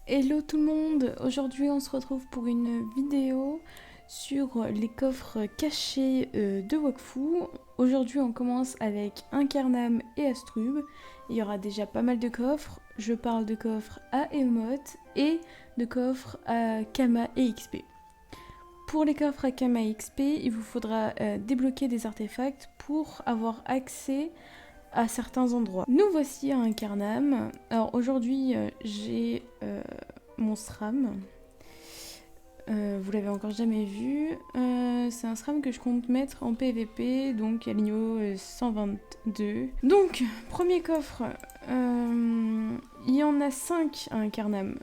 Hello tout le monde, aujourd'hui on se retrouve pour une vidéo sur les coffres cachés de Wakfu. Aujourd'hui on commence avec Incarnam et Astrub. Il y aura déjà pas mal de coffres, je parle de coffres à Emote et de coffres à Kama et XP. Pour les coffres à Kama et XP, il vous faudra débloquer des artefacts pour avoir accès à certains endroits. Nous voici à Incarnam. Alors aujourd'hui j'ai mon SRAM. Vous l'avez encore jamais vu. C'est un SRAM que je compte mettre en PVP, donc à niveau 122. Donc, premier coffre. Il y en a 5 à Incarnam.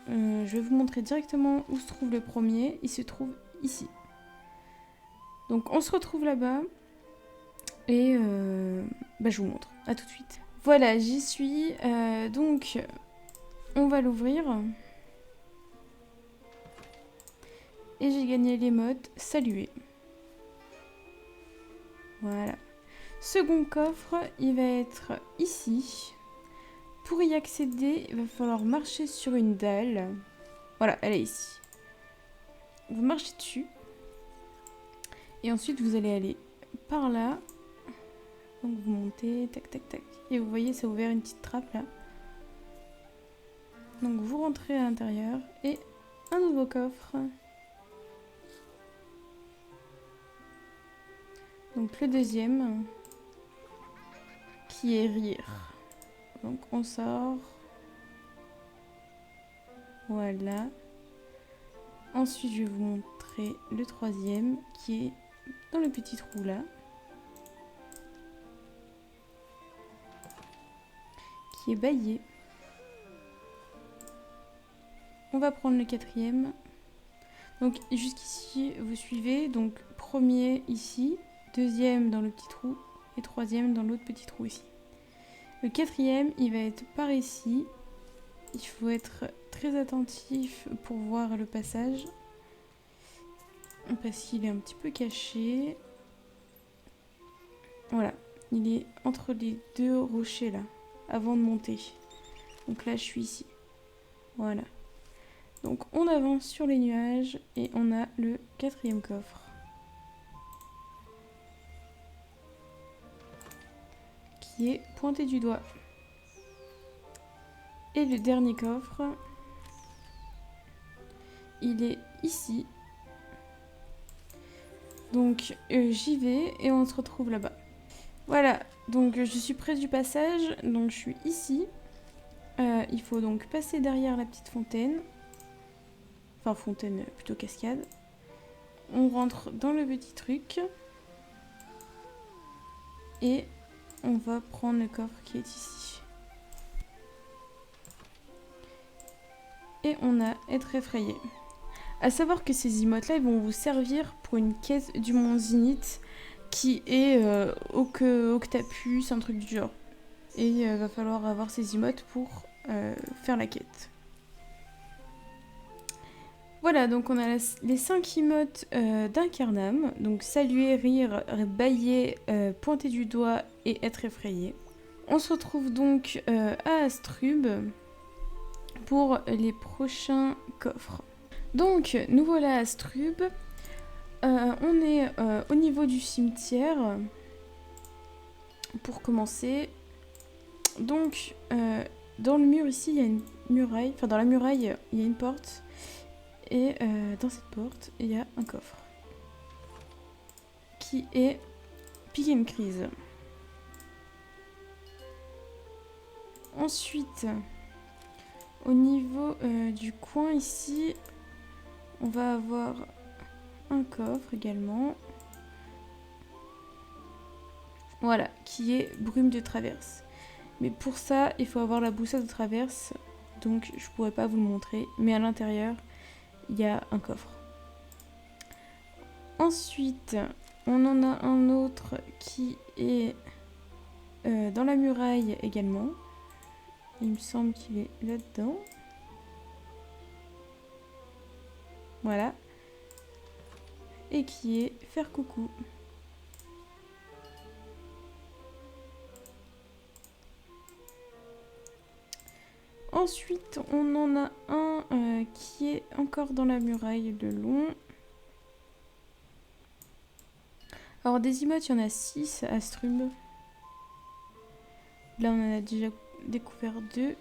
Je vais vous montrer directement où se trouve le premier. Il se trouve ici. Donc on se retrouve là-bas. Et je vous montre. A tout de suite. Voilà, j'y suis. Donc, on va l'ouvrir. Et j'ai gagné l'émote saluer. Voilà. Second coffre, il va être ici. Pour y accéder, il va falloir marcher sur une dalle. Voilà, elle est ici. Vous marchez dessus. Et ensuite, vous allez aller par là. Donc vous montez, tac, tac, tac. Et vous voyez, ça a ouvert une petite trappe là. Donc vous rentrez à l'intérieur. Et un nouveau coffre. Donc le deuxième, qui est rire. Donc on sort. Voilà. Ensuite, je vais vous montrer le troisième, qui est dans le petit trou là. Qui est baillé. On va prendre le quatrième. Donc jusqu'ici, vous suivez. Donc premier ici, deuxième dans le petit trou et troisième dans l'autre petit trou ici. Le quatrième, il va être par ici. Il faut être très attentif pour voir le passage. Parce qu'il est un petit peu caché. Voilà, il est entre les deux rochers là, avant de monter. Donc là, je suis ici. Voilà. Donc on avance sur les nuages et on a le quatrième coffre. Qui est pointé du doigt. Et le dernier coffre, il est ici. Donc j'y vais et on se retrouve là-bas. Voilà, donc je suis près du passage, donc je suis ici. Il faut donc passer derrière la petite fontaine. Enfin fontaine, plutôt cascade. On rentre dans le petit truc. Et on va prendre le coffre qui est ici. Et on a être effrayé. À savoir que ces emotes là, ils vont vous servir pour une quête du mont Zenith qui est Octapus, un truc du genre. Et il va falloir avoir ces emotes pour faire la quête. Voilà, donc on a les 5 emotes d'Incarnam. Donc saluer, rire, bailler, pointer du doigt et être effrayé. On se retrouve donc à Astrub pour les prochains coffres. Donc, nous voilà à Astrub. On est au niveau du cimetière. Pour commencer. Donc, dans le mur ici, il y a une muraille. Enfin, dans la muraille, il y a une porte. Et dans cette porte, il y a un coffre. Qui est Pick and Crise. Ensuite, au niveau du coin ici, on va avoir un coffre également. Voilà, qui est brume de traverse. Mais pour ça, il faut avoir la boussole de traverse. Donc je pourrais pas vous le montrer. Mais à l'intérieur, il y a un coffre. Ensuite, on en a un autre qui est dans la muraille également. Il me semble qu'il est là-dedans. Voilà. Et qui est faire coucou. Ensuite, on en a un qui est encore dans la muraille de long. Alors des emotes, il y en a 6 à Strub. Là, on en a déjà découvert 2.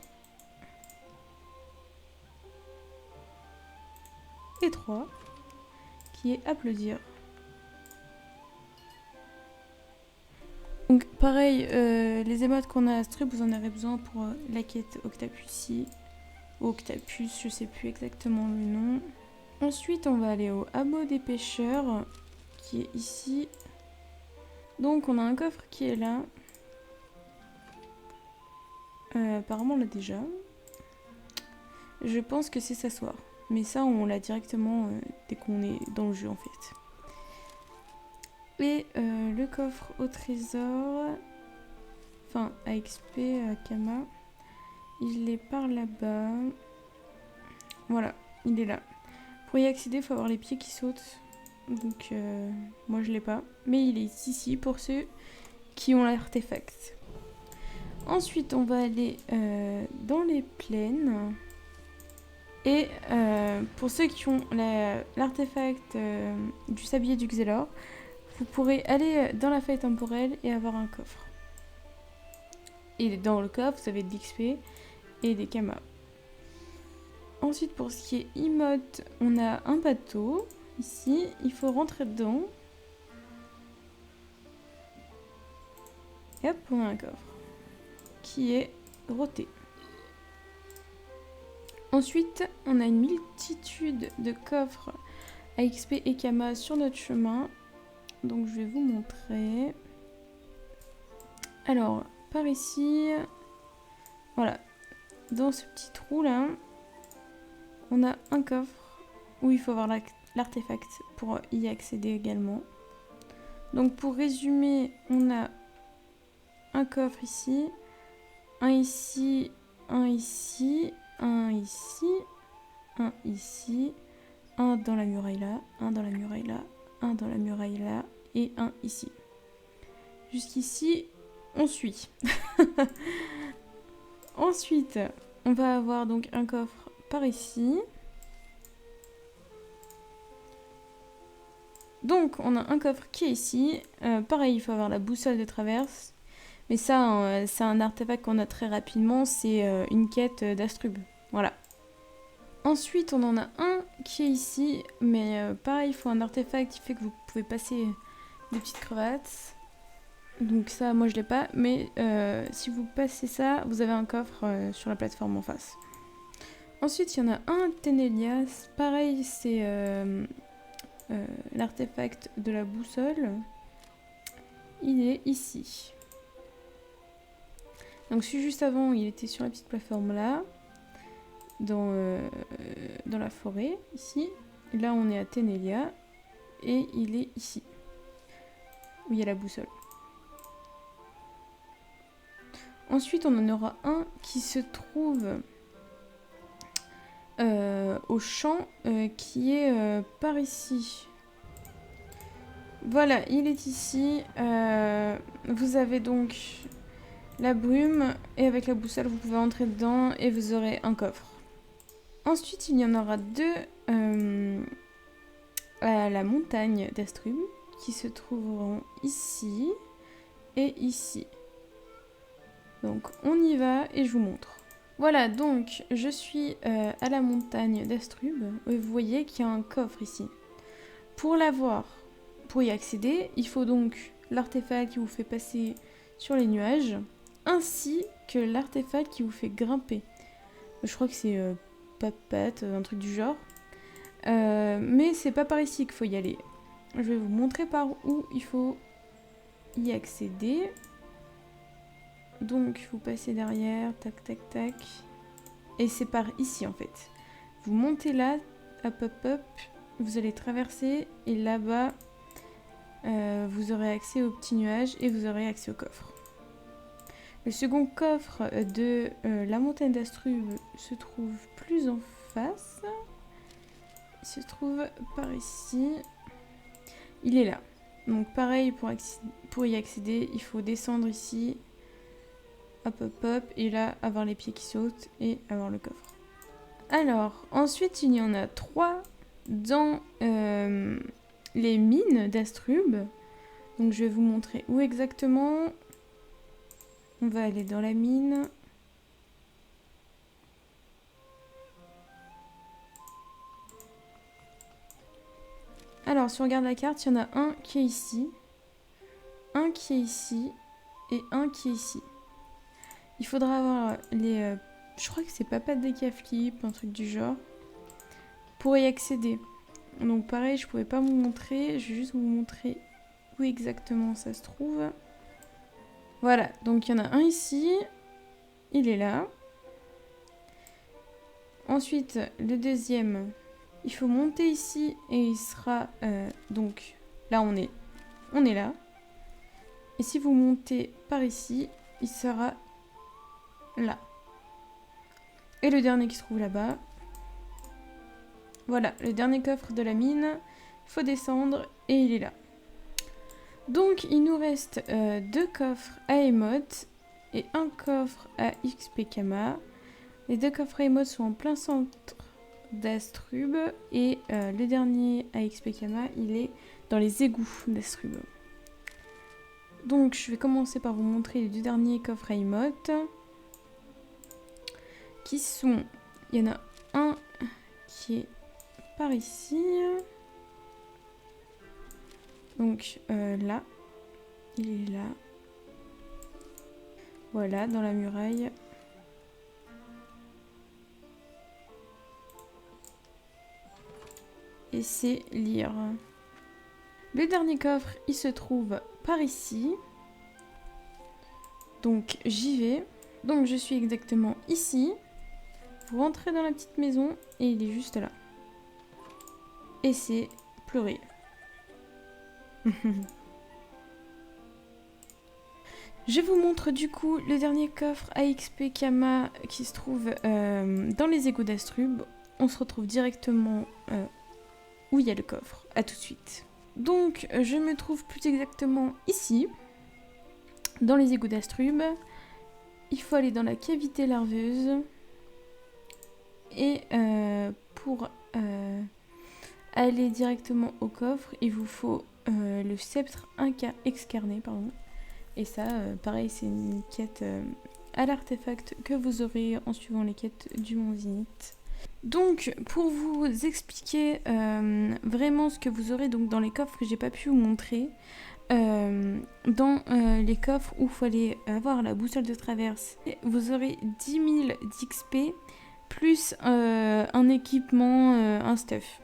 Et 3, qui est applaudir. Donc pareil, les émotes qu'on a à Strub, vous en avez besoin pour la quête Octapucie. Octapus, je sais plus exactement le nom. Ensuite, on va aller au hameau des pêcheurs, qui est ici. Donc on a un coffre qui est là. Apparemment on l'a déjà. Je pense que c'est s'asseoir. Mais ça on l'a directement dès qu'on est dans le jeu en fait. Et le coffre au trésor, enfin à XP, à Kama, il est par là-bas. Voilà, il est là. Pour y accéder, il faut avoir les pieds qui sautent. Donc moi je l'ai pas. Mais il est ici pour ceux qui ont l'artefact. Ensuite, on va aller dans les plaines. Et pour ceux qui ont l'artefact du sablier du Xelor, vous pourrez aller dans la faille temporelle et avoir un coffre. Et dans le coffre, vous avez de l'XP et des kamas. Ensuite, pour ce qui est emote, on a un bateau. Ici, il faut rentrer dedans. Et hop, on a un coffre qui est roté. Ensuite, on a une multitude de coffres à XP et Kama sur notre chemin. Donc je vais vous montrer. Alors, par ici, voilà, dans ce petit trou là, on a un coffre où il faut avoir l'artefact pour y accéder également. Donc pour résumer, on a un coffre ici, un ici, un ici, un ici, un ici, un dans la muraille là, un dans la muraille là, un dans la muraille là et un ici. Jusqu'ici, on suit. Ensuite, on va avoir donc un coffre par ici. Donc, on a un coffre qui est ici. Pareil, il faut avoir la boussole de traverse. Mais ça, c'est un artefact qu'on a très rapidement. C'est une quête d'Astrub. Voilà. Ensuite, on en a un qui est ici. Mais pareil, il faut un artefact qui fait que vous pouvez passer des petites crevasses. Donc ça, moi je l'ai pas. Mais si vous passez ça, vous avez un coffre sur la plateforme en face. Ensuite, il y en a un Ténélias. Pareil, c'est l'artefact de la boussole. Il est ici. Donc celui juste avant, il était sur la petite plateforme là. Dans la forêt, ici. Et là, on est à Ténélia. Et il est ici. Où il y a la boussole. Ensuite, on en aura un qui se trouve au champ qui est par ici. Voilà, il est ici. Vous avez donc la brume et avec la boussole, vous pouvez entrer dedans et vous aurez un coffre. Ensuite, il y en aura 2 à la montagne d'Astrub qui se trouveront ici et ici. Donc on y va et je vous montre. Voilà, donc je suis à la montagne d'Astrub. Vous voyez qu'il y a un coffre ici. Pour l'avoir, pour y accéder, il faut donc l'artefact qui vous fait passer sur les nuages, ainsi que l'artefact qui vous fait grimper. Je crois que c'est Papat, un truc du genre. Mais c'est pas par ici qu'il faut y aller. Je vais vous montrer par où il faut y accéder. Donc vous passez derrière, tac tac tac. Et c'est par ici en fait. Vous montez là, hop hop hop, vous allez traverser et là-bas vous aurez accès au petit nuage et vous aurez accès au coffre. Le second coffre de la montagne d'Astrub se trouve plus en face. Il se trouve par ici. Il est là. Donc pareil, pour y accéder, il faut descendre ici. hop hop hop, et là avoir les pieds qui sautent et avoir le coffre. Alors, ensuite il y en a 3 dans les mines d'Astrub. Donc je vais vous montrer où exactement. On va aller dans la mine. Alors, si on regarde la carte, il y en a un qui est ici, un qui est ici et un qui est ici. Il faudra avoir les... je crois que c'est papates des caflip, un truc du genre, pour y accéder. Donc pareil, je pouvais pas vous montrer, je vais juste vous montrer où exactement ça se trouve. Voilà, donc il y en a un ici, il est là. Ensuite, le deuxième, il faut monter ici et il sera... donc là, on est là. Et si vous montez par ici, il sera là. Et le dernier qui se trouve là-bas. Voilà, le dernier coffre de la mine. Il faut descendre et il est là. Donc, il nous reste 2 coffres à émote et un coffre à XP Kama. Les 2 coffres à émote sont en plein centre d'Astrub et le dernier à XP Kama, il est dans les égouts d'Astrub. Donc, je vais commencer par vous montrer les 2 derniers coffres à emote. Qui sont... Il y en a un qui est par ici. Donc là, il est là. Voilà, dans la muraille. Et c'est lire. Le dernier coffre, il se trouve par ici. Donc j'y vais. Donc je suis exactement ici. Vous rentrez dans la petite maison et il est juste là. Et c'est pleurer. Je vous montre du coup le dernier coffre à XP Kama qui se trouve dans les égouts d'Astrub. On se retrouve directement où il y a le coffre. A tout de suite. Donc je me trouve plus exactement ici, dans les égouts d'Astrub. Il faut aller dans la cavité larveuse. Et pour aller directement au coffre, il vous faut le sceptre excarné, pardon. Et ça, pareil, c'est une quête à l'artefact que vous aurez en suivant les quêtes du Mont Zenith. Donc, pour vous expliquer vraiment ce que vous aurez donc, dans les coffres que j'ai pas pu vous montrer, dans les coffres où il faut aller avoir la boussole de traverse, vous aurez 10 000 d'XP plus un équipement, un stuff.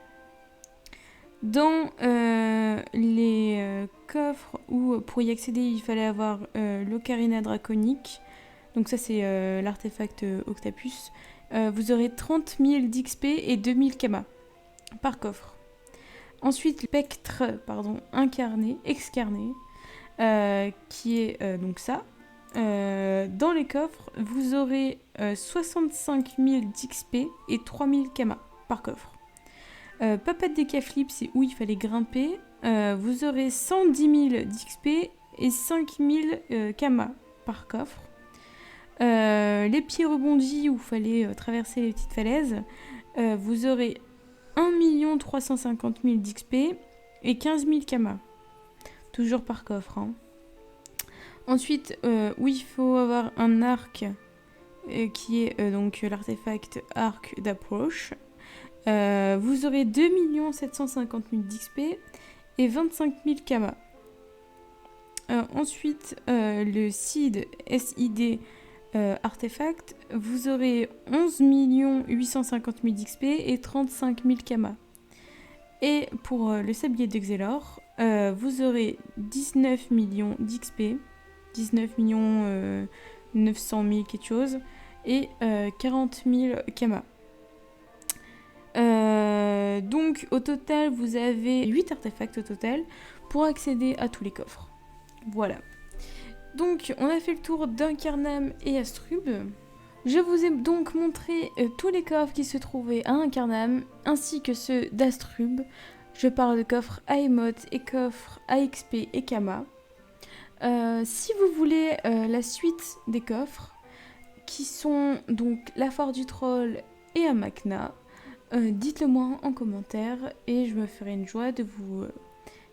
Dans les coffres où pour y accéder il fallait avoir l'ocarina draconique, donc ça c'est l'artefact Octapus, vous aurez 30 000 d'XP et 2000 Kama par coffre. Ensuite, spectre excarné, qui est donc ça. Dans les coffres, vous aurez 65 000 d'XP et 3000 Kama par coffre. Papate des caflips, c'est où il fallait grimper. Vous aurez 110 000 d'XP et 5000 Kama par coffre. Les pieds rebondis où il fallait traverser les petites falaises, vous aurez 1 350 000 d'XP et 15 000 Kama. Toujours par coffre. Hein. Ensuite, où il faut avoir un arc qui est donc l'artefact arc d'approche. Vous aurez 2 750 000 d'XP et 25 000 Kama. Ensuite, le SID artefact, vous aurez 11 850 000 d'XP et 35 000 Kama. Et pour le sablier de Xelor, vous aurez 19 millions d'XP, 19 900 000 quelque chose, et 40 000 Kama. Donc au total vous avez 8 artefacts au total pour accéder à tous les coffres. Voilà. Donc on a fait le tour d'Incarnam et Astrub. Je vous ai donc montré tous les coffres qui se trouvaient à Incarnam ainsi que ceux d'Astrub. Je parle de coffres à émote et coffres à XP et Kama. Si vous voulez la suite des coffres, qui sont donc la foire du troll et Amakna. Dites-le moi en commentaire et je me ferai une joie de vous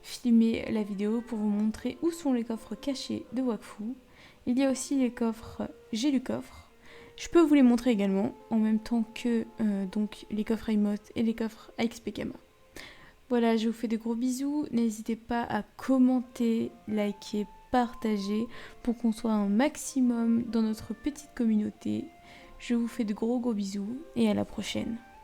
filmer la vidéo pour vous montrer où sont les coffres cachés de Wakfu. Il y a aussi les coffres J'ai lu coffre. Je peux vous les montrer également en même temps que donc les coffres iMote et les coffres AXPKama. Voilà, je vous fais de gros bisous. N'hésitez pas à commenter, liker, partager pour qu'on soit un maximum dans notre petite communauté. Je vous fais de gros bisous et à la prochaine.